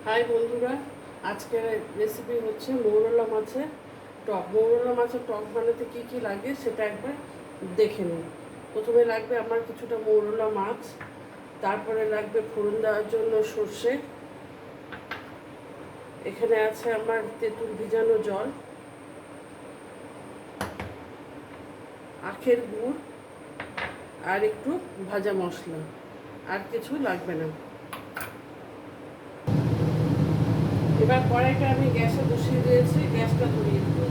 High বন্ধুরা, আজকের recipe হচ্ছে মৌরলা মাছের টক। মৌরলা মাছের টক বানাতে কী কী লাগে সেটা একবার দেখে নিন। প্রথমে লাগবে আমার কিছুটা মৌরলা মাছ, তারপরে লাগবে ফোড়ন দেওয়ার জন্য সর্ষে, এখানে আছে আমার তেঁতুল ভিজানো জল, আখের গুড় আর একটু ভাজা মশলা, আর কিছু লাগবে না। এবার কড়াইটা আমি গ্যাসে বসিয়ে দিয়েছি, গ্যাসটা ধরিয়ে দেবো।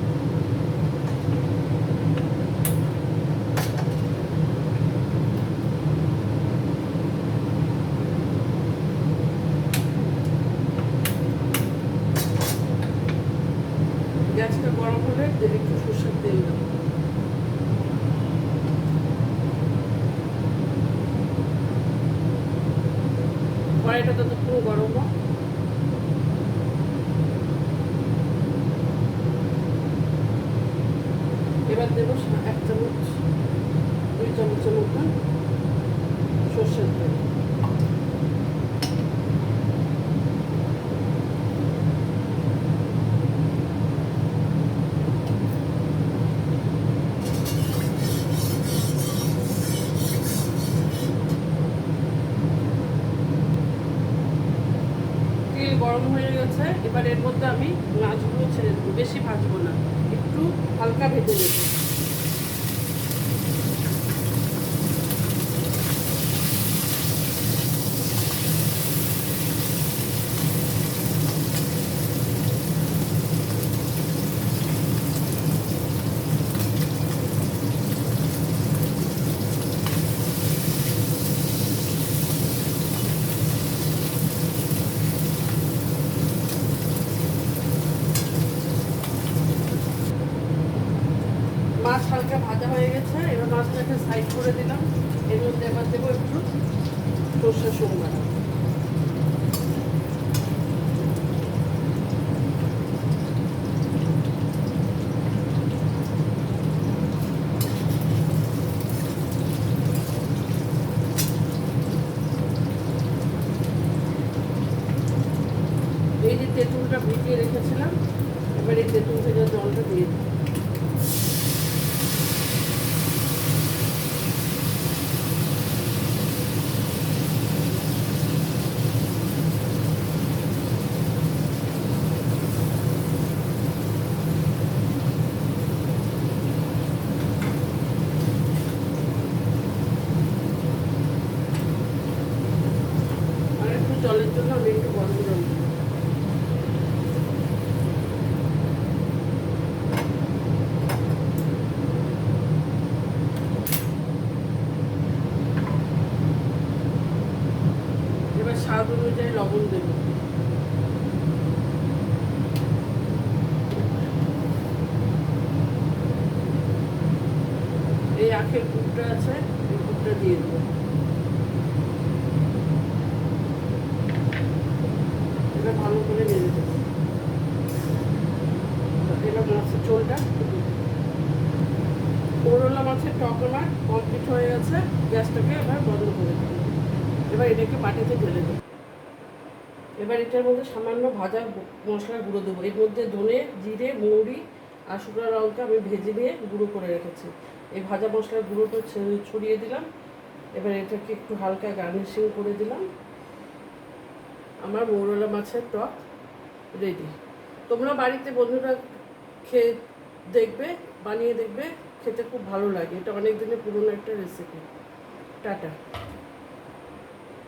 গ্যাসটা গরম হলে একটু সরষের তেল দেবো। কড়াইটা ততক্ষণ গরম হোক। এবার দেবো 1 চামচ 2 চামচের মতন সর্ষের তেল। তেল গরম হয়ে গেছে, এবার এর মধ্যে আমি মাছগুলো ছেড়ে দেবো। বেশি ভাজবো না, একটু হালকা ভেজে নেব। মাছ হালকা ভাজা হয়ে গেছে, এবার মাছটাকে সাইড করে দিলাম। এর মধ্যে এবার দেবো একটু সর্ষে সোমবার। এই যে তেঁতুলটা ভিজিয়ে রেখেছিলাম, এবার এই তেঁতুল থেকে জলটা দিয়ে দিই। আর একটু জলের জন্য আমি একটু গরম জল দিই। এবার স্বাদ অনুযায়ী লবণ দেব। এই আখের গুড়টা আছে, এই গুড়টা দিয়ে দেবো। এটা ভালো করে নেড়ে দেবো। এবার মাছের ঝোলটা, মৌরলা মাছের টক আমার কমপ্লিট হয়ে গেছে। গ্যাসটাকে এবার বন্ধ করে দেবো। এবার এটাকে বাটিতে ঢেলে দেবো। এবার এটার মধ্যে সামান্য ভাজা মশলা গুঁড়ো দেবো। এর মধ্যে ধনে, জিরে, মৌরি আর শুকনো লঙ্কা আমি ভেজে নিয়ে গুঁড়ো করে রেখেছি। এই ভাজা মশলার গুঁড়োটা ছড়িয়ে দিলাম। এবার এটাকে একটু হালকা গার্নিশিং করে দিলাম। আমার মৌরলা মাছের টক রেডি। তোমরা বাড়িতে বন্ধুরা খেয়ে দেখবে, বানিয়ে দেখবে, খেতে খুব ভালো লাগে। এটা অনেক দিনের পুরনো একটা রেসিপি। টাটা।